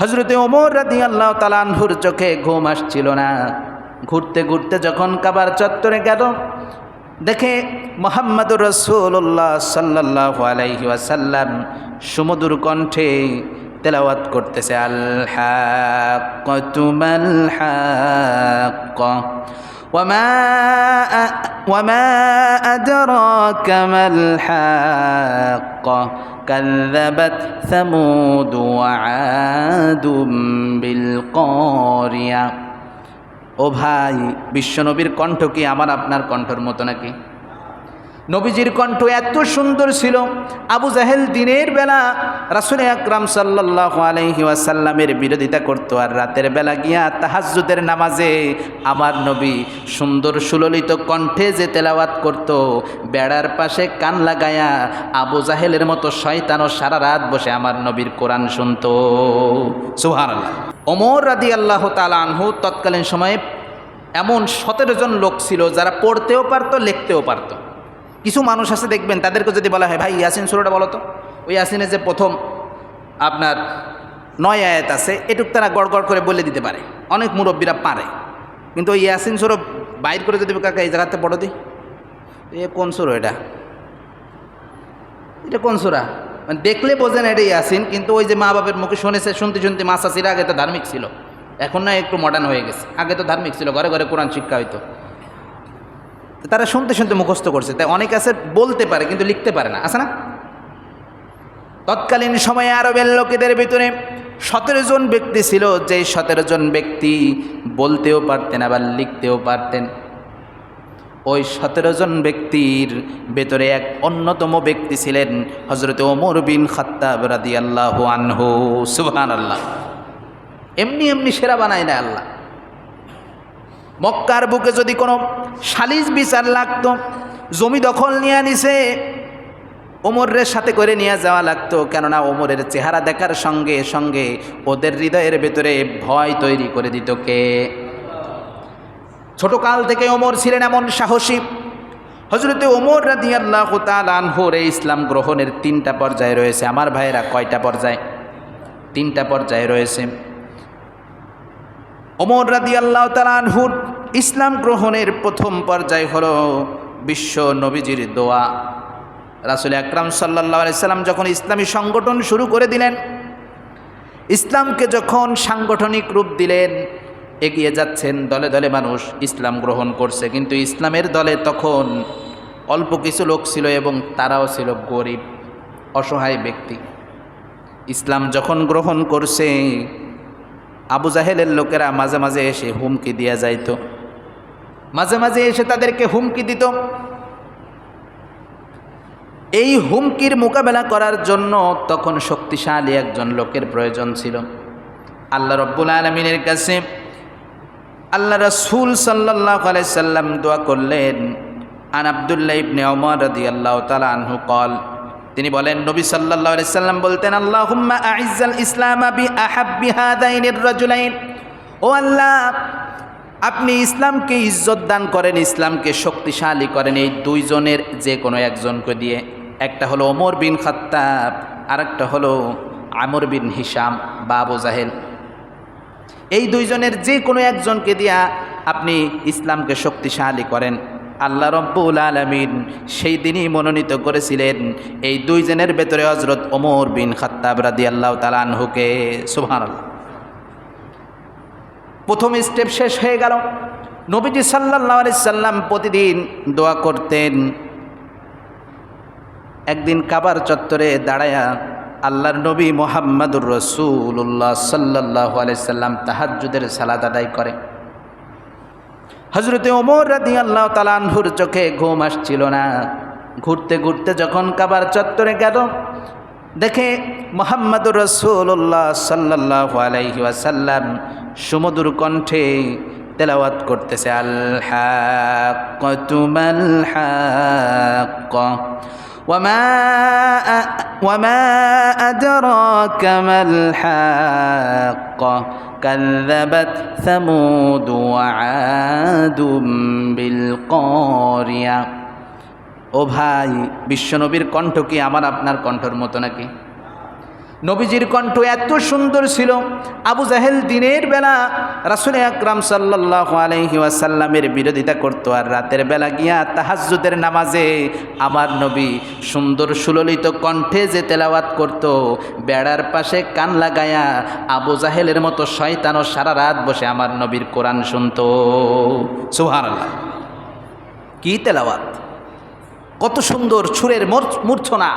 হযরতে ওমর রাদিয়াল্লাহু তাআলা আনহুর চোখে ঘুম আসছিল না। ঘুরতে ঘুরতে যখন কাবার চত্বরে গেল, দেখে মুহাম্মদুর রাসূলুল্লাহ সাল্লাল্লাহু আলাইহি ওয়াসাল্লাম সুমধুর কণ্ঠে তেলাওয়াত করতেছে, আল হাক্কাতু মাল হাক্কা ওয়ামা আদরাকা মাল হাক্কা কাযযাবাত সামুদ ওয়া আদুম বিল কারিয়া। ও ভাই, বিশ্বনবীর কণ্ঠ কি আমার আপনার কণ্ঠের মতো নাকি? নবীজির কণ্ঠ এত সুন্দর ছিল, আবু জাহেল দিনের বেলা রাসূল আকরাম সাল্লাল্লাহু আলাইহি ওয়াসাল্লামের বিরোধিতা করত, আর রাতের বেলা গিয়া তাহাজ্জুদের নামাজে আমার নবী সুন্দর সুললিত কণ্ঠে যে তেলাওয়াত করত, বেড়ার পাশে কান লাগায়া আবু জাহেলের মতো শয়তানও সারা রাত বসে আমার নবীর কোরআন শুনত। সুবহানাল্লাহ। ওমর রাদিয়াল্লাহু তাআলা আনহু তৎকালীন সময়ে এমন 17 জন লোক ছিল যারা পড়তেও পারতো, লিখতেও পারতো। কিছু মানুষ আছে দেখবেন, তাদেরকে যদি বলা হয় ভাই ইয়াসিন সূরাটা বলো তো, ওই ইয়াসিনের যে প্রথম আপনার 9 আয়াত আছে এটুক তারা গড়গড় করে বলে দিতে পারে, অনেক মুরব্বীরা পারে, কিন্তু ওই ইয়াসিন সূরা বাইর করে যদি কাকা এই জায়গাতে পড়ো দিই, এ কোন সূরা, এটা কোন সূরা, মানে দেখলে বোঝেন এটা ইয়াসিন, কিন্তু ওই যে মা বাপের মুখে শুনেছে, শুনতে শুনতে মাসাসিরা আগে তো ধার্মিক ছিল, এখন না একটু মডার্ন হয়ে গেছে, আগে তো ধার্মিক ছিল, ঘরে ঘরে কোরআন শিক্ষা হইতো, তারা শুনতে শুনতে মুখস্থ করছে, তাই অনেক আছে বলতে পারে কিন্তু লিখতে পারে না, আছে না? তৎকালীন সময়ে আরবের লোকেদের ভিতরে 17 জন ব্যক্তি ছিল, যে 17 জন ব্যক্তি বলতেও পারতেন আবার লিখতেও পারতেন। ওই 17 জন ব্যক্তির ভেতরে এক অন্যতম ব্যক্তি ছিলেন হযরত ওমর বিন খাত্তাব রাদিয়াল্লাহু আনহু। সুবহানাল্লাহ। এমনি এমনি সেরা বানায় না আল্লাহ। মক্কার বুকে যদি কোনো সালিস বিচার লাগতো, জমি দখল নিয়ে নিছে, ওমরের সাথে করে নিয়ে যাওয়া লাগতো, কেননা ওমরের চেহারা দেখার সঙ্গে সঙ্গে ওদের হৃদয়ের ভেতরে ভয় তৈরি করে দিত কে? ছোটকাল থেকে ওমর ছিলেন এমন সাহসী। হযরতে ওমর রাদিয়াল্লাহু তাআলা আনহুর এই ইসলাম গ্রহণের 3টা পর্যায় রয়েছে। আমার ভাইয়েরা, কয়টা পর্যায়? 3টা পর্যায় রয়েছে। ওমর রাদিয়াল্লাহু তাআলা আনহুর ইসলাম গ্রহণের প্রথম পর্যায় হলো বিশ্ব নবীজির দোয়া। রাসূল আকরাম সাল্লাল্লাহু আলাইহি সাল্লাম যখন ইসলামী সংগঠন শুরু করে দিলেন, ইসলামকে যখন সাংগঠনিক রূপ দিলেন, এগিয়ে যাচ্ছেন, দলে দলে মানুষ ইসলাম গ্রহণ করছে, কিন্তু ইসলামের দলে তখন অল্প কিছু লোক ছিল এবং তারাও ছিল গরিব অসহায় ব্যক্তি। ইসলাম যখন গ্রহণ করছে, আবু জাহেলের লোকেরা মাঝে মাঝে এসে হুমকি দিয়া যাইত, মাঝে মাঝে এসে তাদেরকে হুমকি দিত। এই হুমকির মোকাবেলা করার জন্য তখন শক্তিশালী একজন লোকের প্রয়োজন ছিল। আল্লাহ রাব্বুল আলামিনের কাছে আল্লাহ রাসূল সাল্লাল্লাহু আলাইহি সাল্লাম দোয়া করলেন। আন আব্দুল্লাহ ইবনে ওমর রাদিয়াল্লাহু তাআলা আনহু قال, তিনি বলেন, নবী সাল্লাল্লাহু আলাইহি সাল্লাম বলতেন, আল্লাহুম্মা আইজ্জাল ইসলামা বি আহাব্বি হাদাইনির রাজুলাইন, ও আল্লাহ, আপনি ইসলামকে ইজ্জত দান করেন, ইসলামকে শক্তিশালী করেন এই 2 জনের যে কোনো একজনকে দিয়ে। একটা হলো ওমর বিন খাত্তাব, আরেকটা হলো আমর বিন হিশাম বা আবু জাহেল। এই 2 জনের যে কোনো একজনকে দিয়া আপনি ইসলামকে শক্তিশালী করেন। আল্লাহ রাব্বুল আলামিন সেই দিনই মনোনীত করেছিলেন এই 2 জনের ভেতরে হযরত ওমর বিন খাত্তাব রাদিয়াল্লাহু তাআলা আনহুকে। সুবহানাল্লাহ। প্রথম স্টেপ শেষ হয়ে গেল। নবীজি সাল্লাল্লাহু আলাইহি সাল্লাম প্রতিদিন দোয়া করতেন। একদিন কাবার চত্বরে দাঁড়ায়া আল্লাহর নবী মুহাম্মদুর রাসূলুল্লাহ সাল্লাল্লাহু আলাইহি সাল্লাম তাহাজ্জুদের সালাত আদায় করে। হযরতে ওমর রাদিয়াল্লাহু তাআলা আনহুর চোখে ঘুম আসছিল না। ঘুরতে ঘুরতে যখন কাবার চত্বরে গেল, দেখে মুহাম্মদুর রাসূলুল্লাহ সাল্লাল্লাহু আলাইহি ওয়াসাল্লাম সুমধুর কণ্ঠে তেলাওয়াত করতেছে, আল হাক্কাতু মাল হাক্কা ওয়ামা আদরাকা মাল হাক্কা কাযযাবাত সামুদ ওয়া আদুম বিল কারিয়া। ও ভাই, বিশ্বনবীর কণ্ঠ কি আমার আপনার কণ্ঠের মতো নাকি? নবীজির কণ্ঠ এত সুন্দর ছিল, আবু জাহেল দিনের বেলা রাসূল আকরাম সাল্লাল্লাহু আলাইহি ওয়াসাল্লামের বিরোধিতা করত, আর রাতের বেলা গিয়া তাহাজ্জুদের নামাজে আমার নবী সুন্দর সুললিত কণ্ঠে যে তেলাওয়াত করত, বেড়ার পাশে কান লাগায়া আবু জাহেলের মতো শয়তানও সারা রাত বসে আমার নবীর কোরআন শুনত। সুবহানাল্লাহ, কি তেলাওয়াত, কত সুন্দর সুরের মূর্ছনা,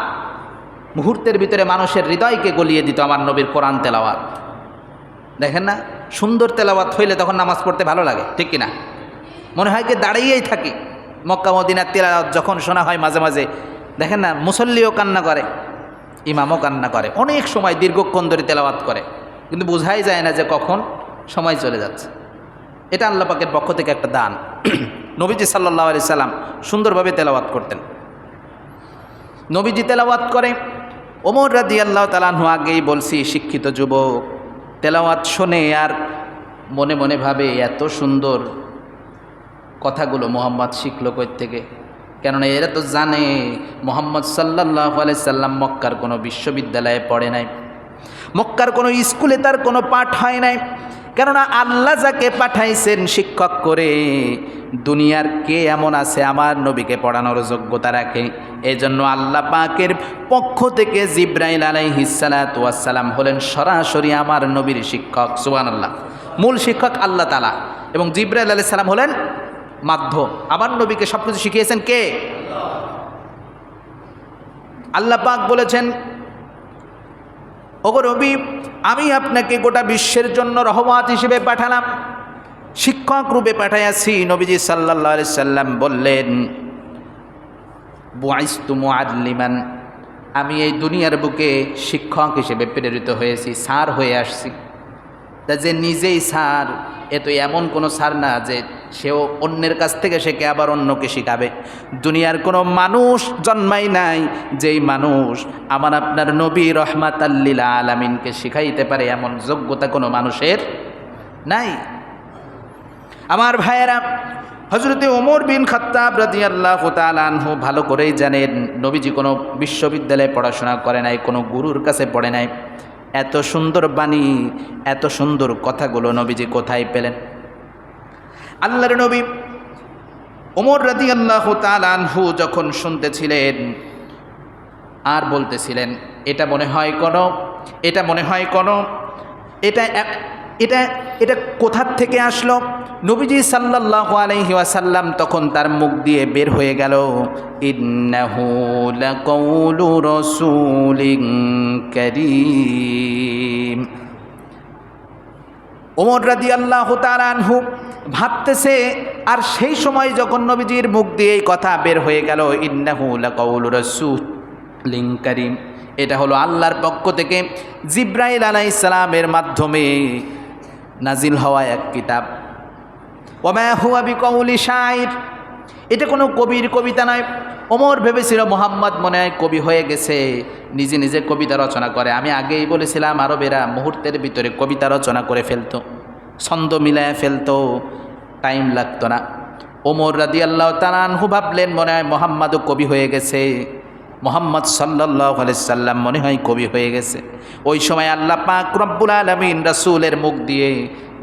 মুহূর্তের ভিতরে মানুষের হৃদয়কে গলিয়ে দিত আমার নবীর কোরআন তেলাওয়াত। দেখেন না, সুন্দর তেলাওয়াত হইলে তখন নামাজ পড়তে ভালো লাগে, ঠিক কিনা? মনে হয় কি দাঁড়িয়েই থাকি। মক্কা মদিনার তেলাওয়াত যখন শোনা হয় মাঝে মাঝে, দেখেন না, মুসল্লিও কান্না করে, ইমামও কান্না করে, অনেক সময় দীর্ঘক্ষণ ধরে তেলাওয়াত করে, কিন্তু বোঝাই যায় না যে কখন সময় চলে যাচ্ছে। এটা আল্লাহ পাকের পক্ষ থেকে একটা দান। নবীজি সাল্লাল্লাহু আলাইহি সাল্লাম সুন্দরভাবে তেলাওয়াত করতেন। নবীজি তেলাওয়াত করে, ওমর রাদিয়াল্লাহু তাআলা আনহু আগেই বলছি, শিক্ষিত যুবক তেলাওয়াত শোনে আর মনে মনে ভাবে এত সুন্দর কথাগুলো মুহাম্মদ শিখলো কই থেকে। কেননা এরা তো জানে মুহাম্মদ সাল্লাল্লাহু আলাইহি সাল্লাম মক্কার কোনো বিশ্ববিদ্যালয়ে পড়ে নাই, মক্কার কোনো স্কুলে তার কোনো পাঠ হয় নাই। কেননা আল্লাহ যাকে পাঠাইছেন শিক্ষক করে, দুনিয়ার কে এমন আছে আমার নবীকে পড়ানোর যোগ্যতা রাখে? এই জন্য আল্লাহ পাকের পক্ষ থেকে জিব্রাইল আলাইহিস সালাতু ওয়াস সালাম হলেন সরাসরি আমার নবীর শিক্ষক। সুবহানাল্লাহ, মূল শিক্ষক আল্লাহ তাআলা, এবং জিব্রাইল আলাইহিস সালাম হলেন মাধ্যম। আমার নবীকে সব কিছু শিখিয়েছেন কে? আল্লাহ পাক বলেছেন, ওগো নবী, আমি আপনাকে গোটা বিশ্বের জন্য রহমত হিসেবে পাঠালাম, শিক্ষক রূপে পাঠাইয়াছি। নবীজি সাল্লাল্লাহু আলাইহি সাল্লাম বললেন, বুআইস্তু মুআল্লিমান, আমি এই দুনিয়ার বুকে শিক্ষক হিসেবে প্রেরিত হয়েছি, স্যার হয়ে আসছি। তা যে নিজেই স্যার, এ তো এমন কোনো স্যার না যে সেও অন্যের কাছ থেকে শেখে আবার অন্যকে শিখাবে। দুনিয়ার কোনো মানুষ জন্মাই নাই যেই মানুষ আমার আপনার নবী রহমাতাল লিল আলামিনকে শিখাইতে পারে, এমন যোগ্যতা কোনো মানুষের নাই। আমার ভাইয়েরা, হযরতে ওমর বিন খাত্তাব রাদিয়াল্লাহু তাআলা আনহু ভালো করেই জানেন নবীজি কোনো বিশ্ববিদ্যালয়ে পড়াশোনা করে নাই, কোনো গুরুর কাছে পড়ে নাই। এত সুন্দর বাণী, এত সুন্দর কথাগুলো নবীজি কোথায় পেলেন? আল্লাহর নবী ওমর রাদিয়াল্লাহু তাআলা আনহু যখন শুনতেছিলেন আর বলতেছিলেন, এটা মনে হয় কোনো এটা কোথার থেকে আসলো? নবীজি সাল্লাল্লাহু আলাইহি ওয়াসাল্লাম তখন তার মুখ দিয়ে বের হয়ে গেল, ইন্নাহু লাকাউলু রাসূলিন কারীম। ওমর রাদিয়াল্লাহু তাআলা আনহু ভাবতেছে, আর সেই সময় যখন নবীজির মুখ দিয়ে এই কথা বের হয়ে গেল, ইন্নাহু লাকাউলু রাসূলিন কারীম, এটা হলো আল্লাহর পক্ষ থেকে জিব্রাইল আলাইহিস সালামের মাধ্যমে নাজিল হওয়া এক কিতাব। ওমা হুয়া বিকাউলি শাইর, এটা কোনো কবির কবিতা নয়। ওমর ভেবেছিল মুহাম্মদ মনে হয় কবি হয়ে গেছে, নিজে নিজে কবিতা রচনা করে। আমি আগেই বলেছিলাম আরবেরা মুহূর্তের ভিতরে কবিতা রচনা করে ফেলতো, ছন্দ মিলায় ফেলতো, টাইম লাগতো না। ওমর রাদিয়াল্লাহু তাআলা আনহু ভাবলেন মনে হয় মুহাম্মদও কবি হয়ে গেছে, মুহাম্মদ সাল্লাল্লাহু আলাইহি সাল্লাম মনে হয় কবি হয়ে গেছে। ওই সময় আল্লাহ পাক রব্বুল আলামিন রাসূলের মুখ দিয়ে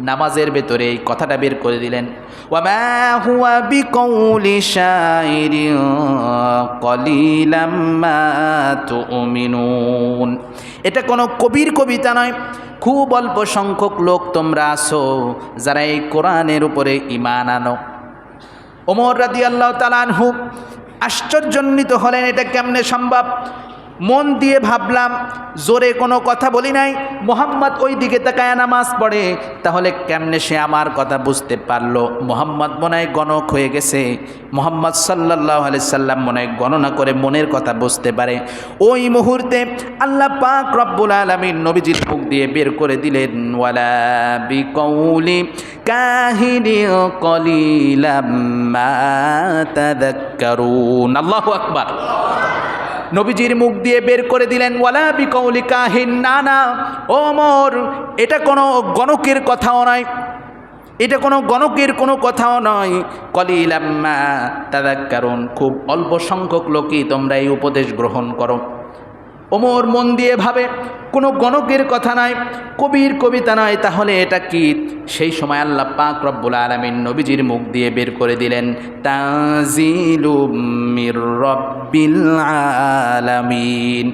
নামাজের ভেতরে এই কথাটা বের করে দিলেন, ওয়ামা হুয়া বিকাউলি শাইরিন কলিলাম মা তুমিনুন, এটা কোনো কবির কবিতা নয়, খুব অল্প সংখ্যক লোক তোমরা আছো যারা এই কোরআনের উপরে ঈমান আনো। ওমর রাদিয়াল্লাহু তাআলা আনহু আশ্চর্যান্বিত হলেন, এটা কেমনে সম্ভব? মন দিয়ে ভাবলাম, জোরে কোনো কথা বলি নাই, মুহাম্মদ ওই দিকে তাকায় নামাজ পড়ে, তাহলে কেমনে সে আমার কথা বুঝতে পারলো? মুহাম্মদ মনে হয় গণক হয়ে গেছে, মুহাম্মদ সাল্লাল্লাহু আলাইহি সাল্লাম মনে হয় গণনা করে মনের কথা বুঝতে পারে। ওই মুহূর্তে আল্লাহ পাক রব্বুল আলামিন নবীজির মুখ দিয়ে বের করে দিলেন, ওয়ালা বিকাউলি কাহিনি কলিলাম মা তাযাক্কারুন। আল্লাহু আকবার। নবীজির মুখ দিয়ে বের করে দিলেন, ওয়ালা বিকাউলি কাহিন, না না ওমর, এটা কোনো গণকের কথাও নয়, এটা কোনো গণকের কোনো কথাও নয়। কলিলাম মা তাযাক্কারুন, খুব অল্প সংখ্যক লোকই তোমরা এই উপদেশ গ্রহণ করো। ওমর মন দিয়ে ভাবে, কোনো গণকের কথা নয়, কবির কবিতা নয়, তাহলে এটা কি? সেই সময় আল্লাহ পাক রব্বুল আলামিন নবীজির মুখ দিয়ে বের করে দিলেন, তানজিলুম মির রব্বিল আলামিন।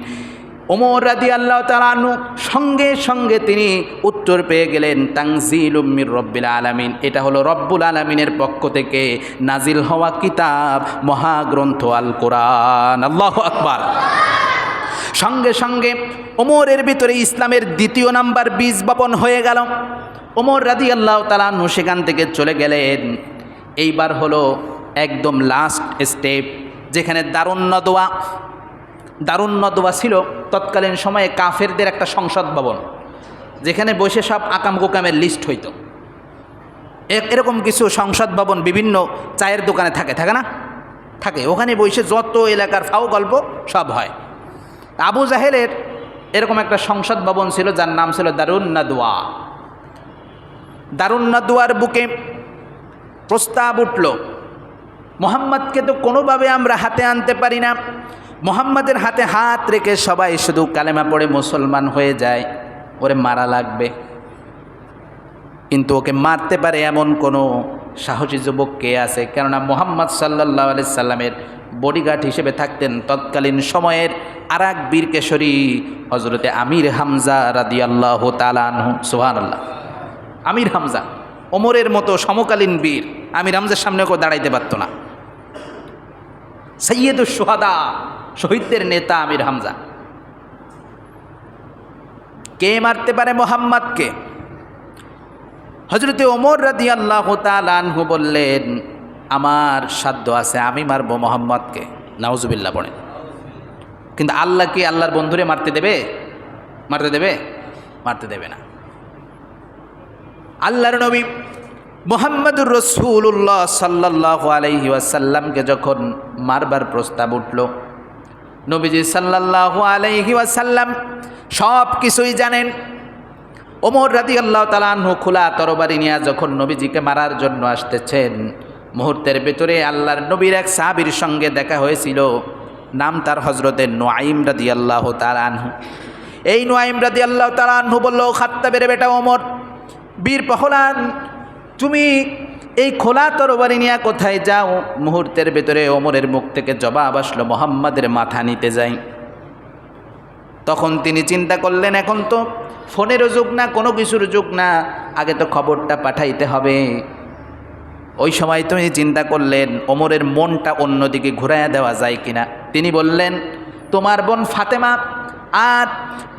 ওমর রাদিয়াল্লাহু তাআলা আনহু সঙ্গে সঙ্গে তিনি উত্তর পেয়ে গেলেন, তানজিলুম মির রব্বিল আলামিন, এটা হলো রব্বুল আলামিনের পক্ষ থেকে নাজিল হওয়া কিতাব, মহাগ্রন্থ আল কোরআন। আল্লাহু আকবার। সঙ্গে সঙ্গে ওমরের ভিতরে ইসলামের দ্বিতীয় নাম্বার বীজ বপন হয়ে গেল। ওমর রাদিয়াল্লাহু তাআলা আনহু সেখান থেকে চলে গেলেন। এইবার হলো একদম লাস্ট স্টেপ, যেখানে দারুন নদওয়া ছিল তৎকালীন সময়ে কাফেরদের একটা সংসদ ভবন, যেখানে বসে সব আকাম কুকামের লিস্ট হইতো। এরকম কিছু সংসদ ভবন বিভিন্ন চায়ের দোকানে থাকে না? থাকে। ওখানে বসে যত এলাকার ফাও গল্প সব হয়। আবু জাহেলের এরকম একটা সংসদ ভবন ছিল, যার নাম ছিল দারুন নদওয়া। দারুন নদওয়ার বুকে প্রস্তাব উঠল, মুহাম্মদকে তো কোনোভাবে আমরা হাতে আনতে পারি না, মুহাম্মদের হাতে হাত রেখে সবাই শুধু কালেমা পড়ে মুসলমান হয়ে যায়, ওরে মারা লাগবে। কিন্তু ওকে মারতে পারে এমন কোনো সাহসী যুবক কে আছে? কেননা মুহাম্মদ সাল্লাল্লাহু আলাইহি সাল্লামের বডিগার্ড হিসেবে থাকতেন তৎকালীন সময়ের আর এক বীর কেশরী হজরতে আমির হামজা রাদিয়াল্লাহু তাআলা আনহু। সুবহানাল্লাহ। আমির হামজা ওমরের মতো সমকালীন বীর, আমির হামজার সামনে কেউ দাঁড়াইতে পারত না। সাইয়্যিদুশ শুহাদা, শহীদদের নেতা আমির হামজা। কে মারতে পারে মুহাম্মদকে? হযরতে ওমর রাদিয়াল্লাহু তাআলা আনহু বললেন, আমার সাধ্য আছে, আমি মারবো মুহাম্মদকে। নাউজুবিল্লাহ পড়েন। কিন্তু আল্লাহ কি আল্লাহর বন্ধুরে মারতে দেবে? মারতে দেবে না। আল্লাহর নবী মুহাম্মদুর রাসূলুল্লাহ সাল্লাল্লাহু আলাইহি ওয়াসাল্লামকে যখন মারবার প্রস্তাব উঠল, নবীজি সাল্লাল্লাহু আলাইহি ওয়াসাল্লাম সব কিছুই জানেন। ওমর রাদিয়াল্লাহু তাআলা আনহু খোলা তরবারি নিয়ে যখন নবীজিকে মারার জন্য আসতেছেন, মুহূর্তের ভেতরে আল্লাহর নবীর এক সাহাবীর সঙ্গে দেখা হয়েছিল, নাম তার হযরতে নুআইম রাদিয়াল্লাহু তাআলা আনহু। এই নুআইম রাদিয়াল্লাহু তাআলা আনহু বলল, খাত্তাবের বেটা ওমর, বীর পহলান, তুমি এই খোলা তরবারি নিয়ে কোথায় যাও? মুহূর্তের ভেতরে ওমরের মুখ থেকে জবাব আসলো, মুহাম্মাদের মাথা নিতে যাই। তখন তিনি চিন্তা করলেন, এখন তো ফোনেরও যুগ না, কোনো কিছুর যুগ না, আগে তো খবরটা পাঠাইতে হবে। ওই সময় তুমি চিন্তা করলেন ওমরের মনটা অন্যদিকে ঘুরাইয়া দেওয়া যায় কিনা। তিনি বললেন, তোমার বোন ফাতেমা আর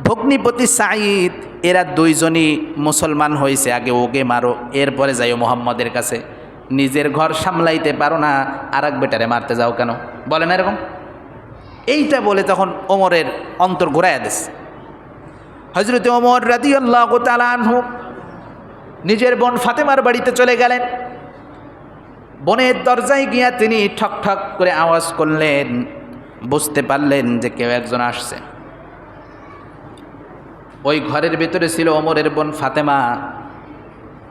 ভগ্নিপতি সাঈদ, এরা দুইজনই মুসলমান হয়েছে, আগে ওকে মারো, এরপরে যাইও মুহাম্মদের কাছে। নিজের ঘর সামলাইতে পারো না, আর এক বেটারে মারতে যাও কেন? বলে না এরকম? এইটা বলে তখন ওমরের অন্তর ঘুরাইয়া দিস। হযরতে ওমর রাদিয়াল্লাহু তাআলা আনহু নিজের বোন ফাতেমার বাড়িতে চলে গেলেন। বোনের দরজায় গিয়া তিনি ঠক ঠক করে আওয়াজ করলেন, বুঝতে পারলেন যে কেউ একজন আসছে। ওই ঘরের ভিতরে ছিল ওমরের বোন ফাতেমা,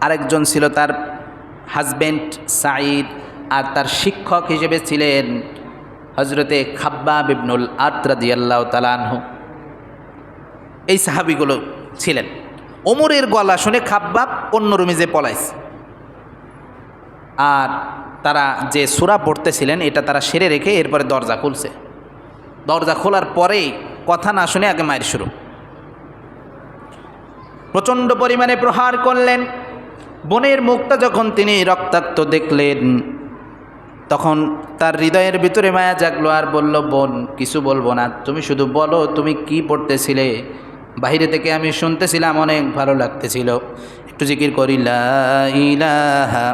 আরেকজন ছিল তার হাজব্যান্ড সাঈদ, আর তার শিক্ষক হিসেবে ছিলেন হযরতে খাব্বাব ইবনুল আরত রাদিয়াল্লাহু তাআলা আনহু। এই সাহাবীগুলো ছিলেন। ওমরের গলা শুনে খাব্বাব অন্য রুমে যে পলাইছে, আর তারা যে সূরা পড়তেছিলেন এটা তারা সেরে রেখে এরপরে দরজা খুলছে। দরজা খোলার পরেই কথা না শুনে আগে মায়ের শুরু। প্রচণ্ড পরিমাণে প্রহার করলেন। বোনের মুখটা যখন তিনি রক্তাক্ত দেখলেন, তখন তার হৃদয়ের ভিতরে মায়া জাগলো, আর বলল, বোন কিছু বলবো না, তুমি শুধু বলো তুমি কি পড়তেছিলে। বাইরে থেকে আমি শুনতেছিলাম, অনেক ভালো লাগতেছিল, একটু জিকির করি, লা ইলাহা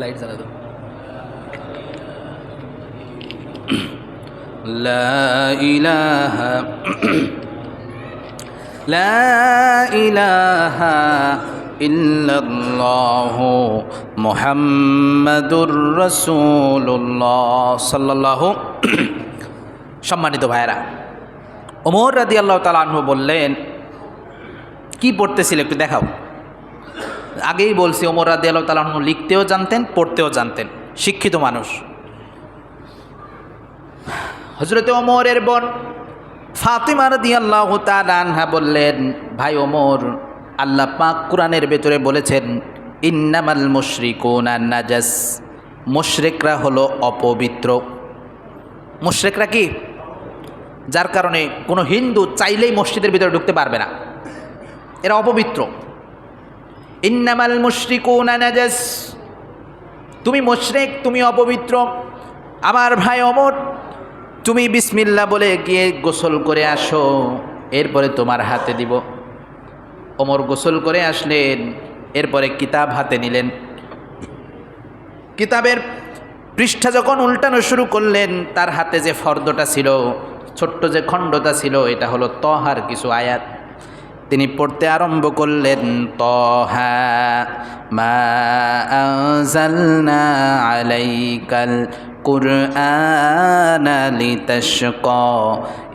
লাইট জ্বালা দাও। লা ইলাহা ইল্লাল্লাহু মুহাম্মাদুর রাসূলুল্লাহ সাল্লাল্লাহু। সম্মানিত ভাইয়েরা, ওমর রাদিয়াল্লাহু তাআলা আনহু বললেন, কি পড়তেছিল একটু দেখাও। আগেই বলছি ওমর রাদিয়াল্লাহু তাআলা আনহু লিখতেও জানতেন, পড়তেও জানতেন, শিক্ষিত মানুষ। হযরতে ওমরের বোন ফাতিমা রাদিয়াল্লাহু তাআলা আনহা বললেন, ভাই ওমর, আল্লাহ পাক কোরআনের ভেতরে বলেছেন ইন্নামাল মুশরিকুনা নাজাস, মুশরিকরা হলো অপবিত্র। মুশরিকরা কি? যার কারণে কোনো হিন্দু চাইলেই মসজিদের ভিতরে ঢুকতে পারবে না, এরা অপবিত্র। ইন্নামাল মুশরিকুনা নাজাস, তুমি মুশরিক, তুমি অপবিত্র। আমার ভাই ওমর, তুমি বিসমিল্লাহ বলে গিয়ে গোসল করে আসো, এরপরে তোমার হাতে দিব। ওমর গোসল করে আসলেন, এরপরে কিতাব হাতে নিলেন। কিতাবের পৃষ্ঠা যখন উল্টানো শুরু করলেন, তার হাতে যে ফর্দটা ছিল, ছোট্ট যে খণ্ডটা ছিল, এটা হলো তহার কিছু আয়াত। তিনি পড়তে আরম্ভ করলেন, তহা মা আনজালনা আলাইকাল কুরআনা লিতাশকা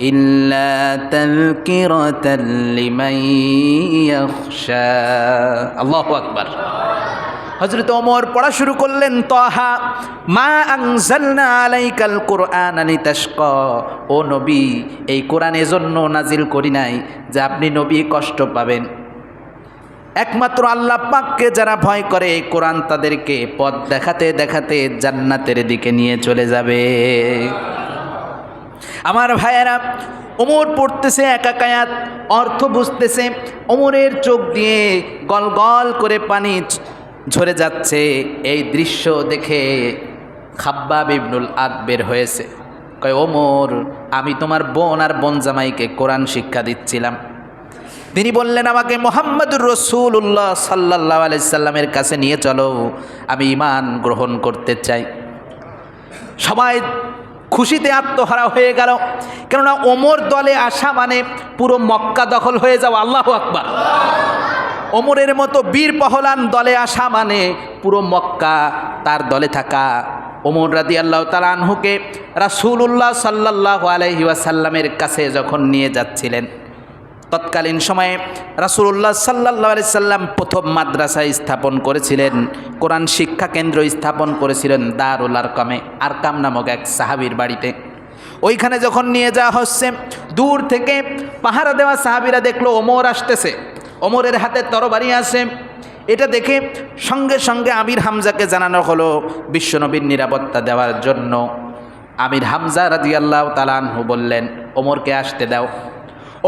ইল্লা তাযকিরাতাল লিমান ইয়াখশা। আল্লাহু আকবার। হযরত ওমর পড়া শুরু করলেন, তহা মা আনজালনা আলাইকাল কুরআনা লিতাশকা, ও নবী, এই কোরআন এজন্য নাজিল করি নাই যে আপনি নবী কষ্ট পাবেন। একমাত্র আল্লাহ পাককে যারা ভয় করে, এই কোরআন তাদেরকে পথ দেখাতে দেখাতে জান্নাতের দিকে নিয়ে চলে যাবে। আমার ভাইয়েরা, ওমর পড়তেছে এক এক আয়াত, অর্থ বুঝতেছে। ওমরের চোখ দিয়ে গল গল করে পানি ঝরে যাচ্ছে। এই দৃশ্য দেখে খাব্বাব ইবনুল আদ বের হয়েছে, কয় ওমর, আমি তোমার বোন আর বোন জামাইকে কোরআন শিক্ষা দিচ্ছিলাম। তিনি বললেন, আমাকে মুহাম্মদুর রাসূলুল্লাহ সাল্লাল্লাহু আলাইহি সাল্লামের কাছে নিয়ে চলো, আমি ঈমান গ্রহণ করতে চাই। সবাই খুশিতে আত্মহারা হয়ে গেল, কেননা ওমর দলে আসা মানে পুরো মক্কা দখল হয়ে যাওয়া। আল্লাহু আকবার। ওমরের মতো বীর পহলান দলে আসা মানে পুরো মক্কা তার দলে থাকা। ওমর রাদিয়াল্লাহু তাআলা আনহুকে রাসূলুল্লাহ সাল্লাল্লাহু আলাইহি ওয়াসাল্লামের কাছে যখন নিয়ে যাচ্ছিলেন, তৎকালীন সময়ে রাসূলুল্লাহ সাল্লাল্লাহু আলাইহি সাল্লাম প্রথম মাদ্রাসা স্থাপন করেছিলেন, কোরআন শিক্ষা কেন্দ্র স্থাপন করেছিলেন দারুল আরকামে, আরকাম নামক এক সাহাবীর বাড়িতে। ওইখানে যখন নিয়ে যাওয়া হচ্ছে, দূর থেকে পাহারা দেওয়া সাহাবীরা দেখলো ওমর আসতেছে, ওমরের হাতে তরবারি আছে। এটা দেখে সঙ্গে সঙ্গে আমির হামজাকে জানানো হলো বিশ্বনবীর নিরাপত্তা দেওয়ার জন্য। আমির হামজা রাদিয়াল্লাহু তাআলা আনহু বললেন, ওমরকে আসতে দাও।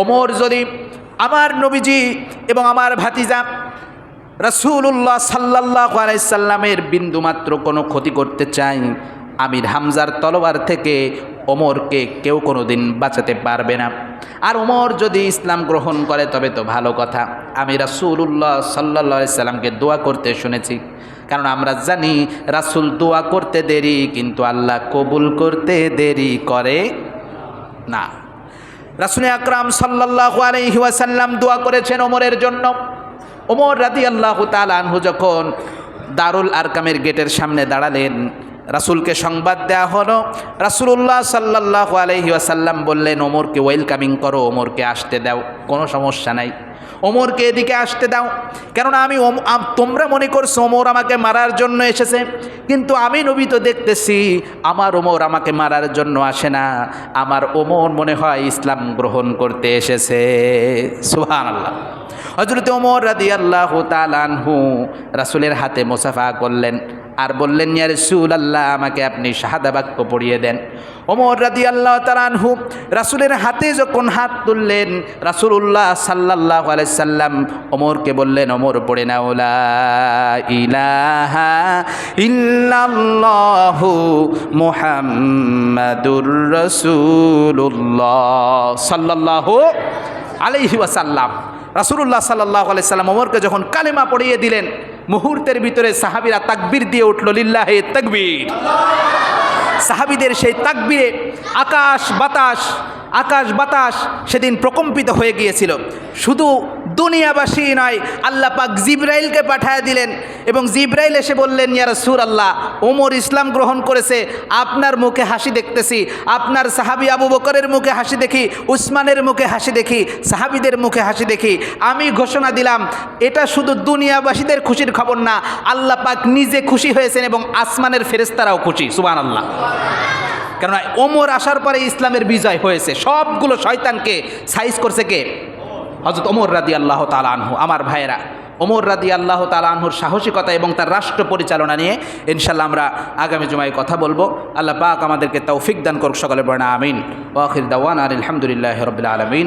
ওমর যদি আমার নবীজি এবং আমার ভাতিজা রাসূলুল্লাহ সাল্লাল্লাহু আলাইহি সাল্লামের বিন্দুমাত্র কোনো ক্ষতি করতে চায়, আমির হামজার তলোয়ার থেকে ওমরকে কেউ কোনো দিন বাঁচাতে পারবে না। আর ওমর যদি ইসলাম গ্রহণ করে তবে তো ভালো কথা। আমি রাসূলুল্লাহ সাল্লাল্লাহু আলাইহি সাল্লামকে দোয়া করতে শুনেছি, কারণ আমরা জানি রাসূল দোয়া করতে দেরি, কিন্তু আল্লাহ কবুল করতে দেরি করে না। রাসূল আকরাম সাল্লাল্লাহু আলাইহি ওয়াসাল্লাম দোয়া করেছেন ওমরের জন্য। ওমর রাদিয়াল্লাহু তাআলা আনহু যখন দারুল আরকামের গেটের সামনে দাঁড়ালেন, রাসূলকে সংবাদ দেওয়া হলো। রাসূলুল্লাহ সাল্লাল্লাহু আলাইহি ওয়াসাল্লাম বললেন, ওমরকে ওয়েলকামিং করো, ওমরকে আসতে দাও, কোনো সমস্যা নাই, ওমরকে এদিকে আসতে দাও। কেননা তোমরা মনে করছো ওমর আমাকে মারার জন্য এসেছে, কিন্তু আমি নবী তো দেখতেছি আমার ওমর আমাকে মারার জন্য আসে না, আমার ওমর মনে হয় ইসলাম গ্রহণ করতে এসেছে। সুবহানাল্লাহ। হযরত ওমর রাদিয়াল্লাহু তাআলা আনহু রাসূলের হাতে মুসাফা করলেন আর বললেন, ইয়া রাসূলুল্লাহ, আমাকে আপনি শাহাদা বাক্য পড়িয়ে দেন। ওমর রাদিয়াল্লাহু তাআলা আনহু রাসূলের হাতে যখন হাত তুললেন, রাসূলুল্লাহ সাল্লাল্লাহু আলাইহি সাল্লাম ওমরকে বললেন, ওমর পড়ে নাও, লা ইলাহা ইল্লাল্লাহু মুহাম্মাদুর রাসূলুল্লাহ সাল্লাল্লাহু আলাইহি ওয়াসাল্লাম। রাসূলুল্লাহ সাল্লাল্লাহু আলাইহি সাল্লাম ওমরকে যখন কালেমা পড়িয়ে দিলেন, মুহূর্তের ভিতরে সাহাবীরা তাকবীর দিয়ে উঠল, লিল্লাহি তাকবীর। সাহাবীদের সেই তাকবীরে আকাশ বাতাস সেদিন প্রকম্পিত হয়ে গিয়েছিল। শুধু দুনিয়াবাসী নয়, আল্লাহ পাক জিবরাইলকে পাঠায় দিলেন এবং জিবরাইল এসে বললেন, ইয়া রাসূলুল্লাহ, ওমর ইসলাম গ্রহণ করেছে, আপনার মুখে হাসি দেখতেছি, আপনার সাহাবী আবু বকরের মুখে হাসি দেখি, উসমানের মুখে হাসি দেখি, সাহাবীদের মুখে হাসি দেখি। আমি ঘোষণা দিলাম, এটা শুধু দুনিয়াবাসীদের খুশির খবর না, আল্লাহ পাক নিজে খুশি হয়েছেন এবং আসমানের ফেরেশতারাও খুশি। সুবহানাল্লাহ। কেননা ওমর আসার পরে ইসলামের বিজয় হয়েছে। সবগুলো শয়তানকে সাইজ করছে কে? হযরত ওমর রাদিয়াল্লাহু তাআলা আনহু। আমার ভাইয়েরা, ওমর রাদিয়াল্লাহু তাআলা আনহুর সাহসিকতা এবং তার রাষ্ট্র পরিচালনা নিয়ে ইনশাআল্লাহ আমরা আগামী জুমায় কথা বলবো। আল্লাহ পাক আমাদেরকে তৌফিক দান করুক। সকলে বলেন আমিন। ওয়া আখির দাওয়ানা আলহামদুলিল্লাহি রাব্বিল আলামিন।